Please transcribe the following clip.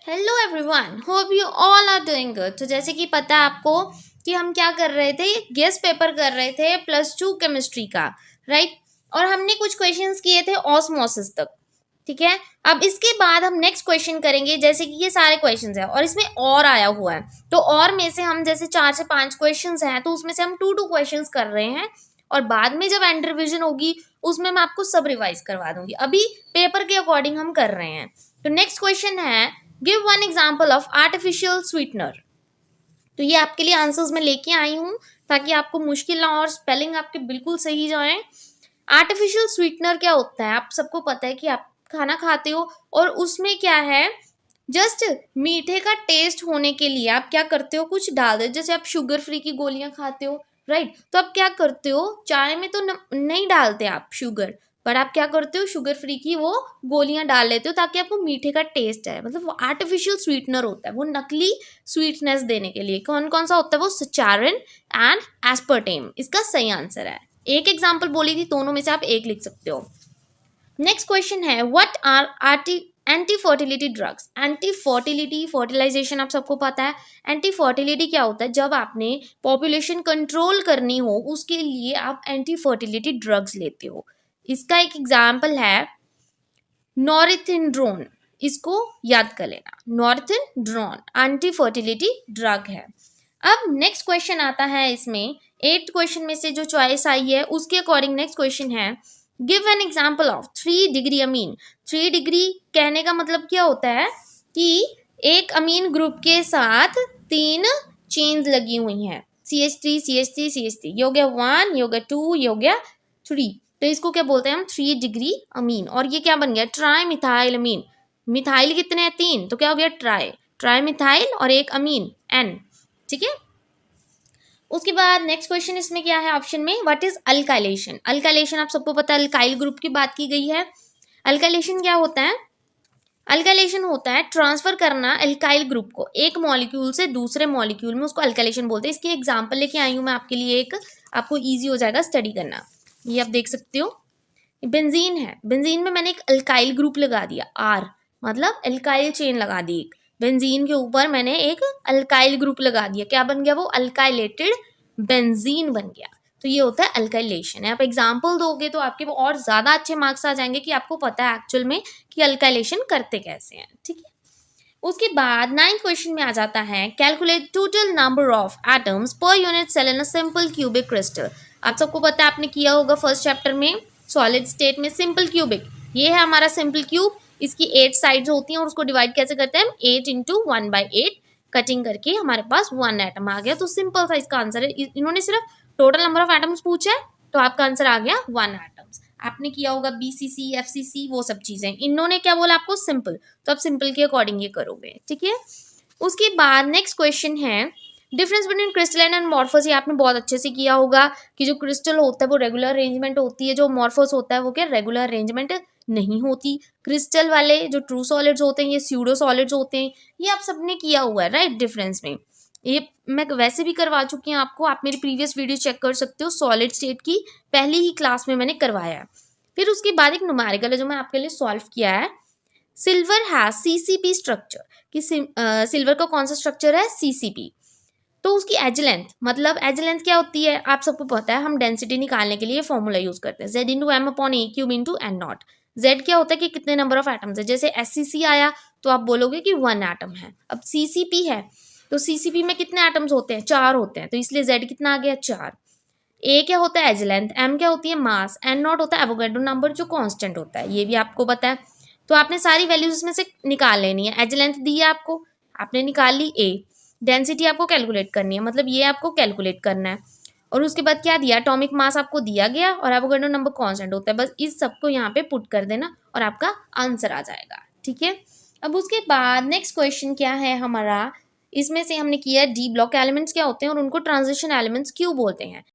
Hello everyone, hope you all are doing good. तो जैसे कि पता है आपको कि हम क्या कर रहे थे, गेस्ट पेपर कर रहे थे +2 केमिस्ट्री का, राइट। और हमने कुछ क्वेश्चंस किए थे ऑस्मोसिस तक, ठीक है। अब इसके बाद हम नेक्स्ट क्वेश्चन करेंगे, जैसे कि ये सारे क्वेश्चंस हैं और इसमें और आया हुआ है, तो और में से हम जैसे 4 से 5 क्वेश्चंस हैं तो उसमें से हम 2 क्वेश्चंस कर रहे हैं और बाद में जब एंड रिविजन होगी उसमें मैं आपको सब रिवाइज करवा दूंगी। अभी पेपर के अकॉर्डिंग हम कर रहे हैं। तो नेक्स्ट क्वेश्चन है, give one example of artificial sweetener. तो ये आपके लिए आंसर्स मैं लेके आई हूं ताकि आपको मुश्किल ना और स्पेलिंग आपके बिल्कुल सही जाए। आर्टिफिशियल स्वीटनर क्या होता है, आप सबको पता है कि आप खाना खाते हो और उसमें क्या है, जस्ट मीठे का टेस्ट होने के लिए आप क्या करते हो, कुछ डाल दो। जैसे आप शुगर फ्री की गोलियां खाते हो, राइट। तो आप क्या करते हो, चाय में तो नहीं डालते आप शुगर, पर आप क्या करते हो, शुगर फ्री की वो गोलियां डाल लेते हो ताकि आपको मीठे का टेस्ट आए। मतलब वो आर्टिफिशियल स्वीटनर होता है, वो नकली स्वीटनेस देने के लिए। कौन कौन सा होता है वो, सचारिन एंड एस्पर्टेम इसका सही आंसर है। एक एग्जाम्पल बोली थी, दोनों में से आप एक लिख सकते हो। नेक्स्ट क्वेश्चन है, what are anti fertility drugs. Anti fertility, fertilization आप सबको पता है। एंटी फर्टिलिटी क्या होता है, जब आपने पॉपुलेशन कंट्रोल करनी हो उसके लिए आप एंटी फर्टिलिटी ड्रग्स लेते हो। इसका एक एग्जाम्पल है नॉरिथिनड्रोन, इसको याद कर लेना। नॉरिथिनड्रोन एंटी फर्टिलिटी ड्रग है। अब नेक्स्ट क्वेश्चन आता है, इसमें 8 क्वेश्चन में से जो चॉइस आई है उसके अकॉर्डिंग नेक्स्ट क्वेश्चन है, give an example of 3 degree amine. 3 degree कहने का मतलब क्या होता है कि एक अमीन ग्रुप के साथ 3 चेन्स लगी हुई हैं, CH3 CH3 CH3, ये हो गया 1, ये हो गया 2, ये हो गया 3। तो इसको क्या बोलते हैं हम, 3 डिग्री अमीन। और ये क्या बन गया, ट्राई मिथाइल अमीन। मिथाइल कितने हैं, 3, तो क्या हो गया ट्राई मिथाइल और एक अमीन N, ठीक है। उसके बाद नेक्स्ट क्वेश्चन इसमें क्या है ऑप्शन में, व्हाट इज अल्काइलेशन। अल्काइलेशन आप सबको पता है, अल्काइल ग्रुप की बात की गई है। अल्काइलेशन क्या होता है, अल्काइलेशन होता है ट्रांसफर करना अल्काइल ग्रुप को एक मॉलिक्यूल से दूसरे मॉलिक्यूल में, उसको अल्काइलेशन बोलते हैं। इसकी एग्जांपल लेके आई हूं मैं आपके लिए, एक आपको इजी हो जाएगा स्टडी करना। ये आप देख सकते हो, बेंजीन है, बेंजीन में मैंने एक अल्काइल ग्रुप लगा दिया R, मतलब अल्काइल चेन लगा दी। एक बेंजीन के ऊपर मैंने एक अल्काइल ग्रुप लगा दिया, क्या बन गया वो, अल्काइलेटेड बेंजीन बन गया। तो ये होता है अल्काइलेशन। आप एग्जाम्पल दोगे तो आपके और ज्यादा अच्छे मार्क्स आ जाएंगे कि आपको पता है एक्चुअल में कि अल्काइलेशन करते कैसे हैं, ठीक है। उसके बाद 9th क्वेश्चन में आ जाता है, calculate total number of atoms per unit cell in a simple cubic crystal. आप सबको पता है, आपने किया होगा फर्स्ट चैप्टर में सॉलिड स्टेट में सिंपल क्यूबिक। ये है हमारा सिंपल क्यूब, इसकी 8 साइड्स होती हैं और उसको डिवाइड कैसे करते हैं, 8 इंटू 1/8 कटिंग करके हमारे पास 1 एटम आ गया। तो सिंपल था इसका आंसर है। इन्होंने सिर्फ टोटल नंबर ऑफ एटम्स पूछा है तो आपका आंसर आ गया 1 एटम्स। आपने किया होगा BCC FCC वो सब चीजें, इन्होंने क्या बोला आपको, सिंपल, तो आप सिंपल के अकॉर्डिंग ये करोगे, ठीक है। उसके बाद नेक्स्ट क्वेश्चन है, डिफरेंस बिटवीन क्रिस्टलाइन एंड मॉर्फस। ये आपने बहुत अच्छे से किया होगा कि जो क्रिस्टल होता है वो रेगुलर अरेंजमेंट होती है, जो मॉर्फस होता है वो क्या रेगुलर अरेंजमेंट नहीं होती। क्रिस्टल वाले जो ट्रू सॉलिड्स होते हैं, ये स्यूडो सॉलिड्स होते हैं, ये आप सबने किया हुआ है, राइट। डिफरेंस में ये मैं वैसे भी करवा चुकी हूँ आपको, आप मेरी प्रीवियस वीडियो चेक कर सकते हो, सॉलिड स्टेट की पहली ही क्लास में मैंने करवाया है। फिर उसके बाद एक न्यूमेरिकल है जो मैं आपके लिए सॉल्व किया है, सिल्वर हैज CCP स्ट्रक्चर, कि सिल्वर का कौन सा स्ट्रक्चर है, CCP। तो उसकी एज लेंथ, मतलब एज लेंथ क्या होती है आप सबको पता है, हम डेंसिटी निकालने के लिए फॉर्मूला यूज करते हैं, Z/m/A³ Z क्या होता है कि कितने नंबर ऑफ एटम्स है। जैसे SCC आया तो आप बोलोगे कि 1 एटम है। अब CCP है तो CCP में कितने एटम्स होते हैं, 4 होते हैं, तो इसलिए Z कितना आ गया, 4। A क्या होता है, एज लेंथ। M क्या होती है, मास। N0 होता है एवोगाड्रो नंबर जो कांस्टेंट होता है, ये भी आपको पता है। तो आपने सारी वैल्यूज इसमें से निकाल लेनी है। एज लेंथ दी है आपको, आपने निकाल ली A। डेंसिटी आपको कैलकुलेट करनी है, मतलब ये आपको कैलकुलेट करना है। और उसके बाद क्या दिया, एटॉमिक मास आपको दिया गया और एवोगाड्रो नंबर कांस्टेंट होता है। बस इस सबको यहाँ पे पुट कर देना और आपका आंसर आ जाएगा, ठीक है। अब उसके बाद नेक्स्ट क्वेश्चन क्या है हमारा, इसमें से हमने किया D ब्लॉक एलिमेंट्स क्या होते हैं और उनको ट्रांजिशन एलिमेंट्स क्यों बोलते हैं।